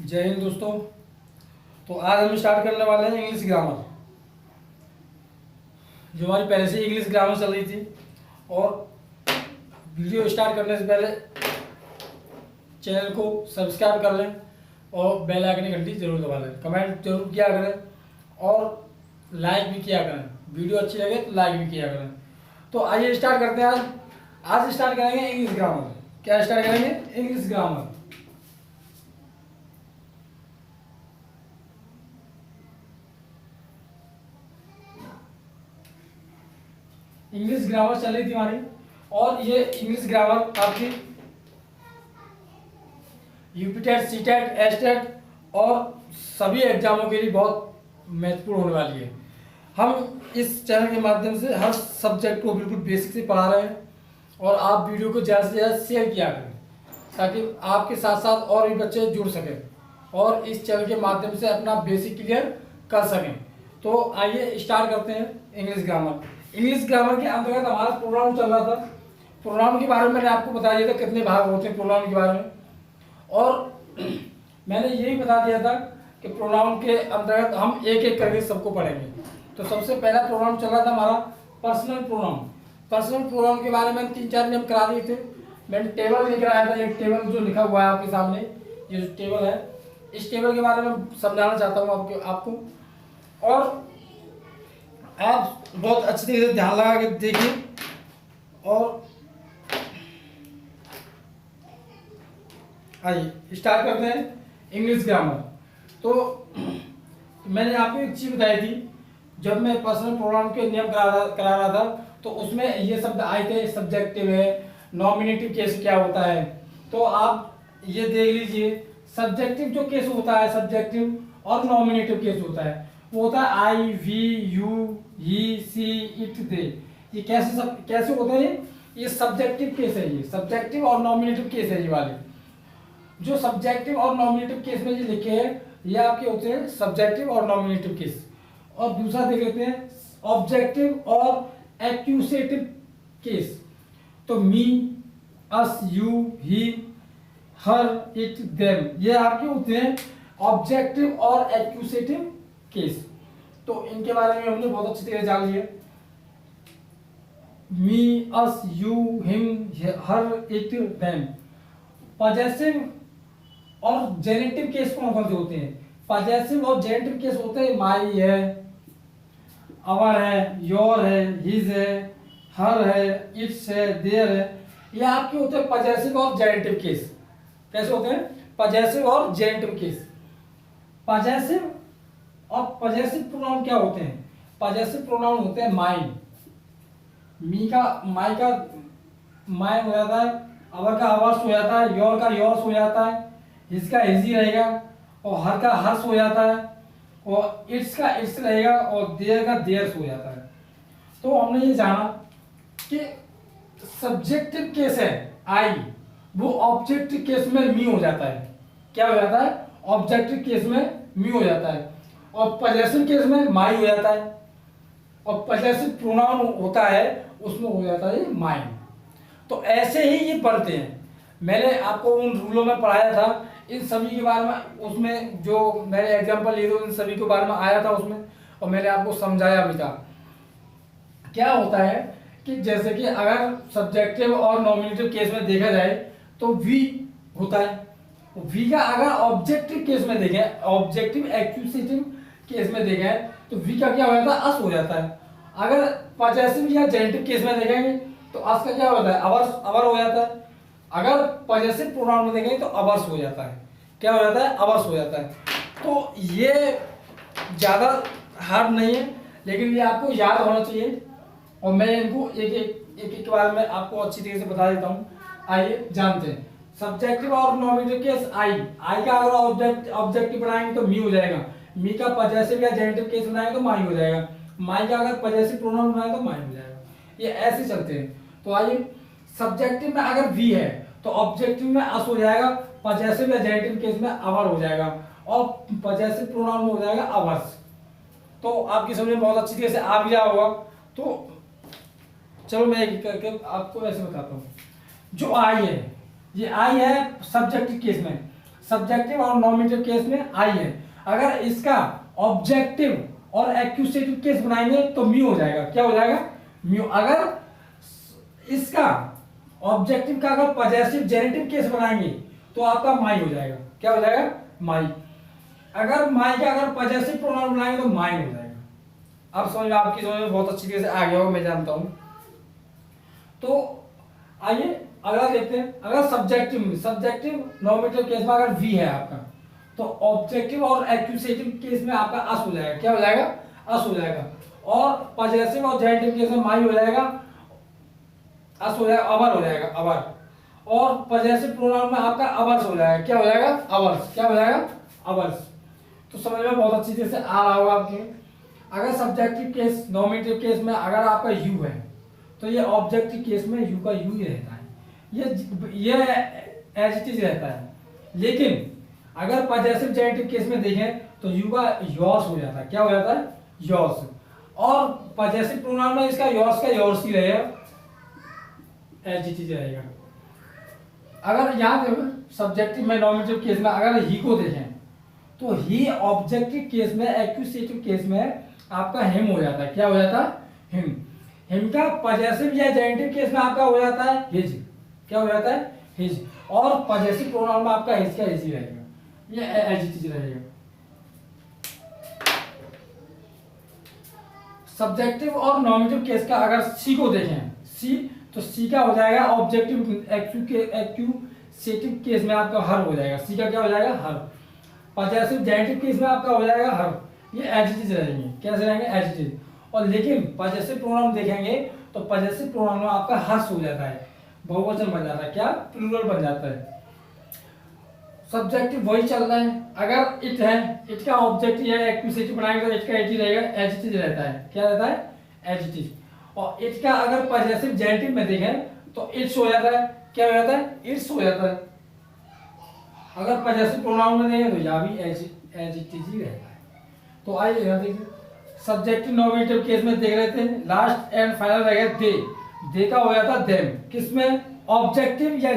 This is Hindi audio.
जय हिंद दोस्तों। तो आज हम स्टार्ट करने वाले हैं इंग्लिश ग्रामर, जो हमारी पहले से इंग्लिश ग्रामर चल रही थी। और वीडियो स्टार्ट करने से पहले चैनल को सब्सक्राइब कर लें और बेल आइकन की घंटी जरूर दबा लें। कमेंट जरूर किया करें और लाइक भी किया करें। वीडियो अच्छी लगे तो लाइक भी किया करें। तो आइए स्टार्ट करते हैं। आज स्टार्ट करेंगे इंग्लिश ग्रामर। क्या स्टार्ट करेंगे? English grammar. इंग्लिश ग्रामर चल रही थी हमारी, और ये इंग्लिश ग्रामर आपकी यूपीटेट, सीटेट, एस्टेट और सभी एग्जामों के लिए बहुत महत्वपूर्ण होने वाली है। हम इस चैनल के माध्यम से हर सब्जेक्ट को बिल्कुल बेसिक से पढ़ा रहे हैं, और आप वीडियो को ज़्यादा से ज़्यादा शेयर किया करें ताकि आपके साथ साथ और भी बच्चे जुड़ सकें और इस चैनल के माध्यम से अपना बेसिक क्लियर कर सकें। तो आइए स्टार्ट करते हैं इंग्लिश ग्रामर। इंग्लिश ग्रामर के अंतर्गत हमारा प्रोग्राम चल रहा था। प्रोग्राम के बारे में मैंने आपको बता दिया था कितने भाग होते हैं प्रोग्राम के बारे में, और मैंने यही बता दिया था कि प्रोग्राम के अंतर्गत हम एक एक करके सबको पढ़ेंगे। तो सबसे पहला प्रोग्राम चल रहा था हमारा पर्सनल प्रोग्राम। पर्सनल प्रोग्राम के बारे में 3-4 नियम करा दिए थे। मैंने टेबल लिख रहा था, एक टेबल जो लिखा हुआ है आपके सामने, ये जो टेबल है, इस टेबल के बारे में समझाना चाहता हूँ आपको। और आप बहुत अच्छी तरीके से ध्यान लगा के देखिए। और आइए स्टार्ट करते हैं इंग्लिश ग्रामर। तो मैंने आपको एक चीज़ बताई थी, जब मैं पर्सनल प्रोग्राम के नियम करा रहा था तो उसमें ये शब्द आए थे, सब्जेक्टिव है, नॉमिनेटिव केस क्या होता है। तो आप ये देख लीजिए, सब्जेक्टिव जो केस होता है, सब्जेक्टिव और नॉमिनेटिव केस होता है, वो होता है I, we, you, he, she, it, they. ये कैसे होते हैं? ये सब्जेक्टिव केस है। ये सब्जेक्टिव और नॉमिनेटिव केस है। ये वाले जो सब्जेक्टिव और नॉमिनेटिव केस में ये लिखे हैं, ये आपके होते हैं सब्जेक्टिव और नॉमिनेटिव केस। और दूसरा देख लेते हैं ऑब्जेक्टिव और एक्यूसेटिव केस। तो me, us, you, him, her, it, them, ये आपके होते हैं ऑब्जेक्टिव और एक्यूसेटिव केस। तो इनके बारे में हमने बहुत अच्छी तरह जान लिया। Me, us, you, him, her, it, them. Possessive और जेनेटिव केस कौन कौन से होते हैं? पॉजेसिव और जेनेटिव केस होते हैं माई है, अवर है, योर है, हिज है, हर है, इट्स है, देयर है। ये आपके होते हैं पॉजेसिव और जेनेटिव केस। कैसे होते हैं? पॉजेसिव और जेनेटिव केस। पॉजेसिव और पॉजेसिव प्रोनाउन क्या होते हैं? पॉजेसिव प्रोनाउन होते हैं माई। मी का माई का माई हो जाता है, अवर का अवर्स हो जाता है, योर का योर्स हो जाता है, हिज का हिज ही रहेगा, और हर का हर्ष हो जाता है, और इट्स का इट्स रहेगा, और देयर का देयर्स हो जाता है। तो हमने ये जाना कि सब्जेक्टिव केस है आई, वो ऑब्जेक्टिव केस में मी हो जाता है। क्या हो जाता है? ऑब्जेक्टिव केस में मी हो जाता है, और पॉजेसिव केस में माई हो जाता है, और पॉजेसिव प्रोनाउन होता है उसमें हो जाता है माई। तो ऐसे ही ये पढ़ते हैं। मैंने आपको उन रूलों में पढ़ाया था, इन सभी के बारे में, उसमें जो मैंने एग्जांपल लिए थे उन सभी के बारे में आया था उसमें, और मैंने आपको समझाया भी था। क्या होता है कि जैसे कि अगर सब्जेक्टिव और नॉमिनेटिव केस में देखा जाए तो वी होता है। वी का अगर ऑब्जेक्टिव केस में देखें, ऑब्जेक्टिव एक्यूसेटिव केस में देखें, तो वी का क्या हो जाता है? अस हो जाता है। अगर पॉजेसिव या जेनेटिव केस में देखेंगे तो अस का क्या होता है? अवर हो जाता है। अगर पॉजेसिव प्रोनाउन में देखेंगे तो अवर्स हो जाता है। क्या हो जाता है? अवर्स हो जाता है। तो ये ज़्यादा हार्ड नहीं है, लेकिन ये आपको याद होना चाहिए, और मैं इनको एक एक के बारे में आपको अच्छी तरीके से बता देता हूँ। आइए जानते हैं सब्जेक्टिव और नॉमिनेटिव केस। आई का अगर ऑब्जेक्टिव बनाएंगे तो मी हो जाएगा। मी का पॉजेसिव या जेनेटिव केस बनाएंगे तो माई हो जाएगा। माई का अगर पॉजेसिव प्रोनाउन बनाएंगे तो माई हो जाएगा। ये ऐसे चलते हैं। तो आइए, सब्जेक्टिव में अगर वी है तो ऑब्जेक्टिव में अस हो जाएगा, पॉजेसिव या जेनेटिव केस में अवर हो जाएगा, और पॉजेसिव प्रोनाउन में हो जाएगा अवर्स। तो आपकी समझ में बहुत अच्छी तरीके से आ भी रहा होगा। तो चलो मैं एक करके आपको ऐसे बताता हूँ। जो आई है, ये आई है सब्जेक्टिव केस में। सब्जेक्टिव और नॉमिनेटिव केस में आई है। अगर इसका ऑब्जेक्टिव और एक्यूसेटिव केस बनाएंगे तो म्यू हो जाएगा। क्या हो जाएगा? म्यू। अगर इसका ऑब्जेक्टिव का अगर पॉजेसिव जेनेटिव केस बनाएंगे तो आपका माई हो जाएगा। क्या हो जाएगा? माई। अगर माई का अगर पॉजेसिव प्रोनाउन बनाएंगे तो माइन हो जाएगा। अब समझ में, आपकी समझ में बहुत अच्छी तरह से आ गया होगा, मैं जानता हूं। तो आइए अगला देखते हैं। अगर सब्जेक्टिव नॉमिनेटिव केस में अगर वी है आपका, तो ऑब्जेक्टिव और एक्यूसेटिव केस में आपका अस हो जाएगा। क्या हो जाएगा? अस हो जाएगा। और पॉजेसिव और जेनेटिव केस में माई हो जाएगा, अस हो जाएगा, अवर हो जाएगा, अवर। और पॉजेसिव प्रोनाउन में आपका अवर्स हो जाएगा। क्या हो जाएगा? अवर्स। क्या हो जाएगा? अवर्स। तो समझ में बहुत अच्छी तरह से आ रहा होगा आपके। अगर सब्जेक्टिव केस नॉमिनेटिव केस में अगर आपका यू है तो ये ऑब्जेक्टिव केस में यू का यू ही रहता है, ये एज इट इज रहता है। लेकिन अगर पॉजेसिव जेनेटिव केस में देखें तो यू का योर्स हो जाता है। क्या हो जाता है? योर्स। और पॉजेसिव प्रोनाउन में इसका योर्स का योर्स ही रहेगा, एज इट इज रहेगा। अगर यहाँ देखो सब्जेक्टिव में नॉमिनेटिव केस में अगर ही को देखें तो ही ऑब्जेक्टिव केस में, एक्यूसेटिव केस में आपका हिम हो जाता है। क्या हो जाता है? हिम। हिम का पॉजेसिव या जेनेटिव केस में आपका हो जाता है हिज। क्या हो जाता है? हिज। और पॉजेसिव प्रोनाउन में आपका हिज का हिज ही रहेगा, ये एज इट इज रहेगा। सब्जेक्टिव और नॉमिनेटिव केस का अगर सी को देखें, सी, तो सी का हो जाएगा ऑब्जेक्टिव एक्यूसेटिव केस में आपका हर हो जाएगा। सी का क्या हो जाएगा? हर। पॉजेसिव जेनेटिव केस में आपका हो जाएगा हर। ये एज इट इज रहेंगे। कैसे रहेंगे? As it is. और लेकिन पॉजेसिव प्रोनाउन देखेंगे तो पॉजेसिव प्रोनाउन में आपका हर्ष हो जाता है, बहुवचन बन जाता है। क्या? प्लूरल बन जाता है। सब्जेक्टिव वही चल रहा है। अगर इट है, इट का ऑब्जेक्टिव या एक्यूसेटिव बनाएंगे तो इट का इट ही रहेगा, एज इट इज रहता है। क्या रहता है? As it is. और इट का अगर पॉजेसिव जेनेटिव में देखें तो इट्स हो जाता है। क्या हो जाता है? इट्स हो जाता है। अगर पॉजेसिव प्रोनाउन में देखें तो या भी एज इट इज ही रहता है। तो आइए यहाँ देखिए, सब्जेक्टिव नॉमिनेटिव केस में देख रहे थे, लास्ट एंड फाइनल रहेगा दे। दे का हो जाता है देम। किसमें? ऑब्जेक्टिव या